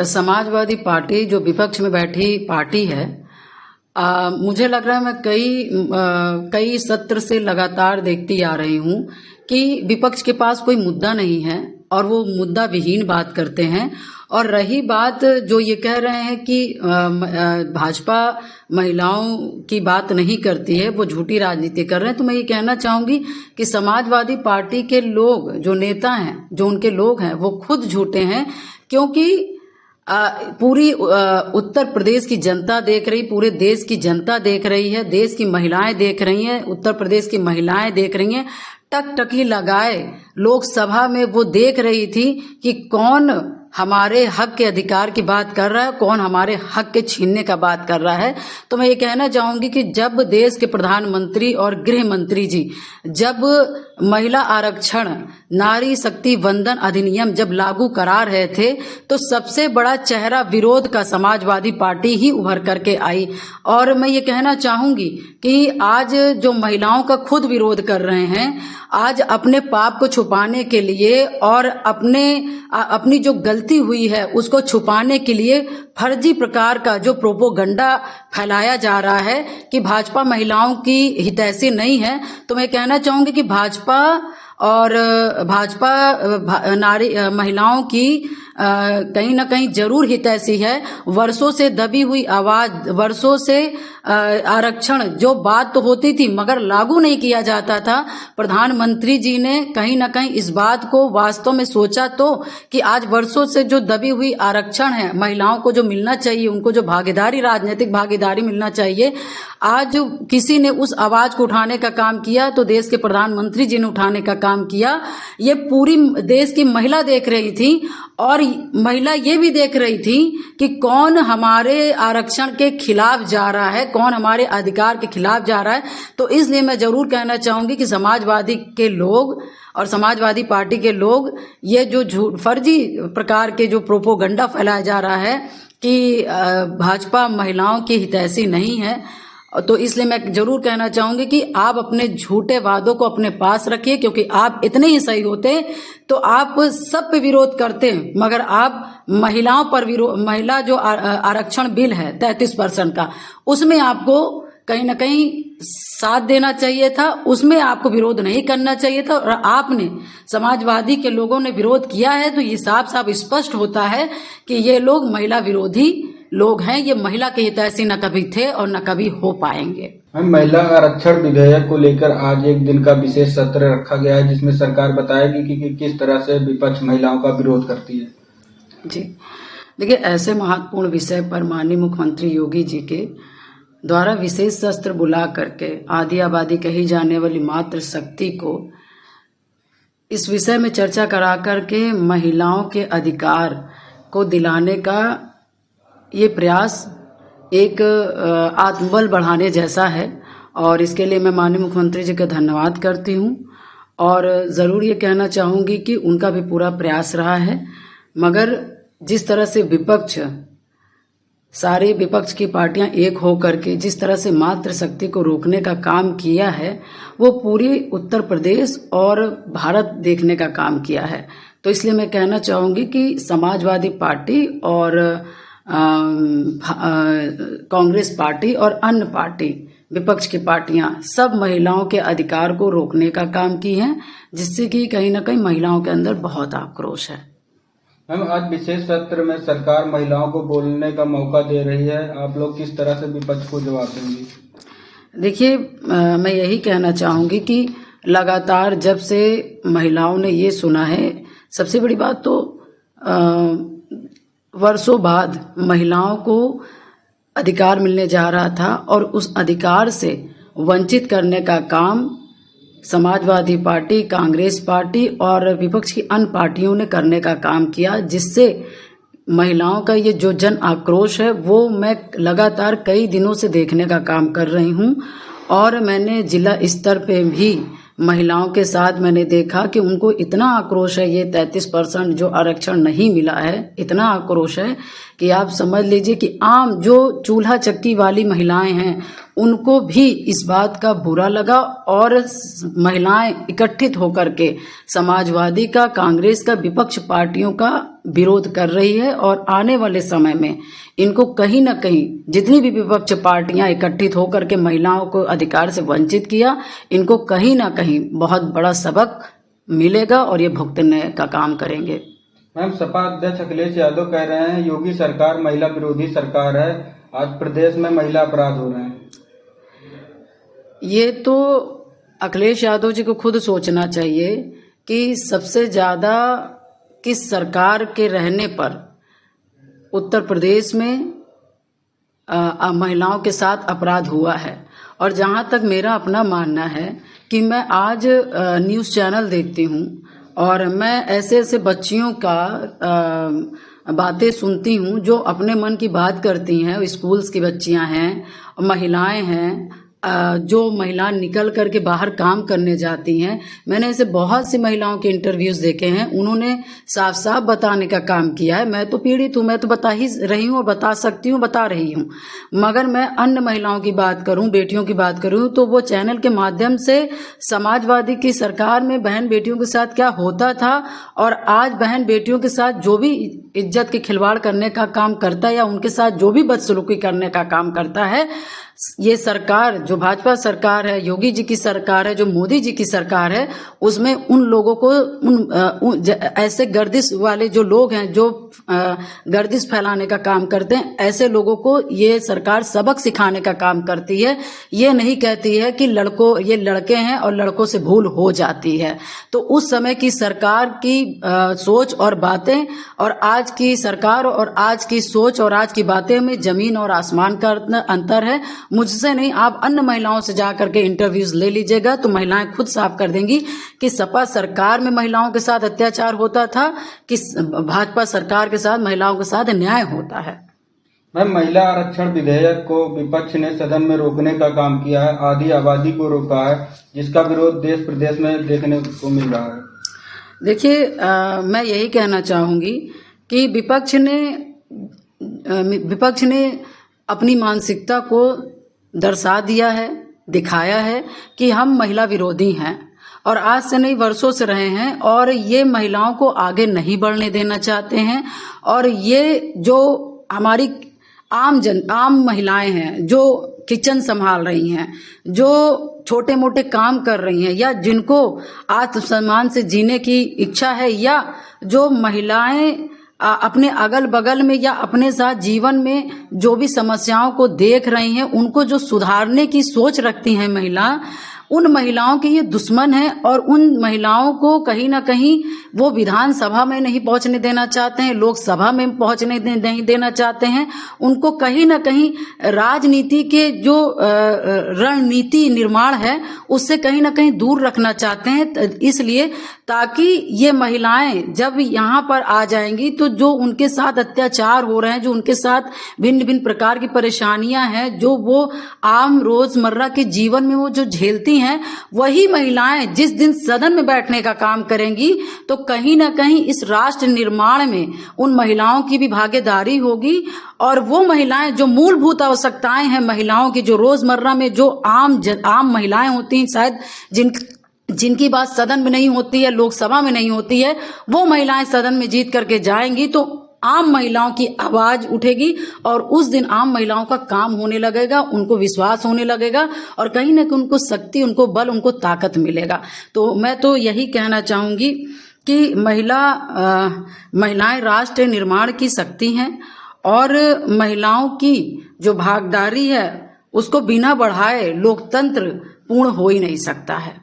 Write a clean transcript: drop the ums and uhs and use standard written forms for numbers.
Samajwadi party जो विपक्ष में बैठी पार्टी है, मुझे लग रहा है मैं कई सत्र से लगातार देखती आ रही हूँ कि विपक्ष के पास कोई मुद्दा नहीं है और वो मुद्दा विहीन बात करते हैं। और रही बात जो ये कह रहे हैं कि भाजपा महिलाओं की बात नहीं करती है, वो झूठी राजनीति कर रहे हैं, तो मैं ये कहना चाहूंगी कि समाजवादी पार्टी के लोग जो नेता हैं, जो उनके लोग हैं, वो खुद झूठे हैं। क्योंकि पूरी उत्तर प्रदेश की जनता देख रही, पूरे देश की जनता देख रही है, देश की महिलाएं देख रही हैं, उत्तर प्रदेश की महिलाएं देख रही हैं। टकटकी लगाए लोकसभा में वो देख रही थी कि कौन हमारे हक के अधिकार की बात कर रहा है, कौन हमारे हक के छीनने का बात कर रहा है। तो मैं ये कहना चाहूंगी कि जब देश के प्रधानमंत्री और गृह मंत्री जी जब महिला आरक्षण, नारी शक्ति वंदन अधिनियम जब लागू करा रहे थे, तो सबसे बड़ा चेहरा विरोध का समाजवादी पार्टी ही उभर करके आई। और मैं ये कहना चाहूंगी कि आज जो महिलाओं का खुद विरोध कर रहे हैं, आज अपने पाप को छुपाने के लिए और अपनी जो गलती हुई है उसको छुपाने के लिए फर्जी प्रकार का जो प्रोपोगंडा फैलाया जा रहा है कि भाजपा महिलाओं की हितैषी नहीं है, तो मैं कहना चाहूंगी कि भाजपा नारी महिलाओं की कहीं ना कहीं जरूर हितैषी है। वर्षों से दबी हुई आवाज, वर्षों से आरक्षण जो बात तो होती थी मगर लागू नहीं किया जाता था। प्रधानमंत्री जी ने कहीं ना कहीं इस बात को वास्तव में सोचा तो कि आज वर्षों से जो दबी हुई आरक्षण है, महिलाओं को जो मिलना चाहिए, उनको जो भागीदारी, राजनीतिक भागीदारी मिलना चाहिए, आज किसी ने उस आवाज को उठाने का काम किया तो देश के प्रधानमंत्री जी ने उठाने का काम किया। ये पूरी देश की महिला देख रही थी और महिला ये भी देख रही थी कि कौन हमारे आरक्षण के खिलाफ जा रहा है, कौन हमारे अधिकार के खिलाफ जा रहा है। तो इसलिए मैं जरूर कहना चाहूंगी कि समाजवादी के लोग और समाजवादी पार्टी के लोग ये जो फर्जी प्रकार के जो प्रोपोगंडा फैलाया जा रहा है कि भाजपा महिलाओं की हितैषी नहीं है, तो इसलिए मैं जरूर कहना चाहूंगी कि आप अपने झूठे वादों को अपने पास रखिए। क्योंकि आप इतने ही सही होते तो आप सब पे विरोध करते, मगर आप महिलाओं पर विरोध, महिला जो आरक्षण बिल है 33% का, उसमें आपको कहीं ना कहीं साथ देना चाहिए था, उसमें आपको विरोध नहीं करना चाहिए था। और आपने, समाजवादी के लोगों ने विरोध किया है, तो ये साफ साफ स्पष्ट होता है कि ये लोग महिला विरोधी लोग हैं। ये महिला के हितैषी न कभी थे और न कभी हो पाएंगे। महिला आरक्षण विधेयक को लेकर आज एक दिन का विशेष सत्र रखा गया है, जिसमें सरकार बताएगी कि किस तरह से विपक्ष महिलाओं का विरोध करती है। जी देखिए, ऐसे महत्वपूर्ण विषय पर माननीय मुख्यमंत्री योगी जी के द्वारा विशेष सत्र बुला करके आदि आबादी कही जाने वाली मातृ शक्ति को इस विषय में चर्चा करा करके महिलाओं के अधिकार को दिलाने का ये प्रयास एक आत्मबल बढ़ाने जैसा है। और इसके लिए मैं माननीय मुख्यमंत्री जी का धन्यवाद करती हूँ और ज़रूर ये कहना चाहूँगी कि उनका भी पूरा प्रयास रहा है। मगर जिस तरह से सारे विपक्ष की पार्टियां एक हो करके जिस तरह से मातृशक्ति को रोकने का काम किया है, वो पूरी उत्तर प्रदेश और भारत देखने का काम किया है। तो इसलिए मैं कहना चाहूँगी कि समाजवादी पार्टी और कांग्रेस पार्टी और अन्य पार्टी, विपक्ष की पार्टियां सब महिलाओं के अधिकार को रोकने का काम की हैं, जिससे कि कहीं ना कहीं महिलाओं के अंदर बहुत आक्रोश है। मैम, आज विशेष सत्र में सरकार महिलाओं को बोलने का मौका दे रही है, आप लोग किस तरह से विपक्ष को जवाब देंगे? देखिए, मैं यही कहना चाहूंगी कि लगातार जब से महिलाओं ने ये सुना है, सबसे बड़ी बात तो वर्षों बाद महिलाओं को अधिकार मिलने जा रहा था और उस अधिकार से वंचित करने का काम समाजवादी पार्टी, कांग्रेस पार्टी और विपक्ष की अन्य पार्टियों ने करने का काम किया, जिससे महिलाओं का ये जो जन आक्रोश है वो मैं लगातार कई दिनों से देखने का काम कर रही हूँ। और मैंने जिला स्तर पे भी महिलाओं के साथ मैंने देखा कि उनको इतना आक्रोश है, ये 33% जो आरक्षण नहीं मिला है, इतना आक्रोश है कि आप समझ लीजिए कि आम जो चूल्हा चक्की वाली महिलाएं हैं उनको भी इस बात का बुरा लगा और महिलाएं इकट्ठित होकर के समाजवादी का, कांग्रेस का, विपक्ष पार्टियों का विरोध कर रही है और आने वाले समय में इनको कहीं ना कहीं जितनी भी विपक्ष पार्टियां इकट्ठित होकर के महिलाओं को अधिकार से वंचित किया, इनको कहीं ना कहीं बहुत बड़ा सबक मिलेगा और ये भुगतने का काम करेंगे। मैम, सपा अध्यक्ष अखिलेश यादव कह रहे हैं योगी सरकार महिला विरोधी सरकार है, आज प्रदेश में महिला अपराध हो रहे हैं। ये तो अखिलेश यादव जी को खुद सोचना चाहिए कि सबसे ज्यादा किस सरकार के रहने पर उत्तर प्रदेश में महिलाओं के साथ अपराध हुआ है। और जहां तक मेरा अपना मानना है कि मैं आज न्यूज़ चैनल देखती हूं और मैं ऐसे ऐसे बच्चियों का बातें सुनती हूं जो अपने मन की बात करती हैं। स्कूल्स की बच्चियां हैं, महिलाएं हैं, जो महिला निकल करके बाहर काम करने जाती हैं। मैंने ऐसे बहुत सी महिलाओं के इंटरव्यूज देखे हैं, उन्होंने साफ साफ बताने का काम किया है। मैं तो पीड़ित हूँ, मैं तो बता ही रही हूँ और बता सकती हूँ, बता रही हूँ। मगर मैं अन्य महिलाओं की बात करूँ, बेटियों की बात करूँ, तो वो चैनल के माध्यम से समाजवादी की सरकार में बहन बेटियों के साथ क्या होता था और आज बहन बेटियों के साथ जो भी इज्जत के खिलवाड़ करने का काम करता है या उनके साथ जो भी बदसलूकी करने का काम करता है, ये सरकार जो भाजपा सरकार है, योगी जी की सरकार है, जो मोदी जी की सरकार है, उसमें उन लोगों को ऐसे गर्दिश वाले जो लोग हैं, जो गर्दिश फैलाने का काम करते हैं, ऐसे लोगों को ये सरकार सबक सिखाने का काम करती है। ये नहीं कहती है कि ये लड़के हैं और लड़कों से भूल हो जाती है। तो उस समय की सरकार की सोच और बातें और आज की सरकार और आज की सोच और आज की बातें में जमीन और आसमान का अंतर है। मुझसे नहीं, आप अन्य महिलाओं से जाकर के इंटरव्यूज ले लीजिएगा तो महिलाएं खुद साफ कर देंगी कि सपा सरकार में महिलाओं के साथ अत्याचार होता था कि भाजपा सरकार के साथ महिलाओं के साथ अन्याय होता है। मैम, महिला आरक्षण विधेयक को विपक्ष ने सदन में रोकने का काम किया है, आधी आबादी को रोका है, जिसका विरोध देश प्रदेश में देखने को मिल रहा है। देखिए, मैं यही कहना चाहूंगी कि विपक्ष ने अपनी मानसिकता को दर्शा दिया है, दिखाया है कि हम महिला विरोधी हैं और आज से नहीं वर्षों से रहे हैं और ये महिलाओं को आगे नहीं बढ़ने देना चाहते हैं। और ये जो हमारी आम महिलाएं हैं जो किचन संभाल रही हैं, जो छोटे मोटे काम कर रही हैं या जिनको आत्मसम्मान से जीने की इच्छा है, या जो महिलाएं अपने अगल बगल में या अपने साथ जीवन में जो भी समस्याओं को देख रही हैं, उनको जो सुधारने की सोच रखती हैं महिला, उन महिलाओं के ये दुश्मन है और उन महिलाओं को कहीं ना कहीं वो विधानसभा में नहीं पहुंचने देना चाहते हैं, लोकसभा में पहुंचने नहीं देना चाहते हैं। उनको कहीं ना कहीं राजनीति के जो रणनीति निर्माण है उससे कहीं ना कहीं दूर रखना चाहते हैं, इसलिए ताकि ये महिलाएं जब यहाँ पर आ जाएंगी तो जो उनके साथ अत्याचार हो रहे हैं, जो उनके साथ भिन्न भिन्न प्रकार की परेशानियां हैं, जो वो आम रोजमर्रा के जीवन में वो जो झेलती हैं, वही महिलाएं जिस दिन सदन में बैठने का काम करेंगी तो कहीं ना कहीं इस राष्ट्र निर्माण में उन महिलाओं की भी भागीदारी होगी। और वो महिलाएं जो मूलभूत आवश्यकताएं हैं महिलाओं की, जो रोजमर्रा में जो आम महिलाएं होती हैं, शायद जिनकी बात सदन में नहीं होती है, लोकसभा में नहीं होती है, वो महिलाएं सदन में जीत करके जाएंगी तो आम महिलाओं की आवाज उठेगी और उस दिन आम महिलाओं का काम होने लगेगा, उनको विश्वास होने लगेगा और कहीं ना कहीं उनको शक्ति, उनको बल, उनको ताकत मिलेगा। तो मैं तो यही कहना चाहूंगी कि महिलाएं राष्ट्र निर्माण की शक्ति हैं और महिलाओं की जो भागीदारी है उसको बिना बढ़ाए लोकतंत्र पूर्ण हो ही नहीं सकता है।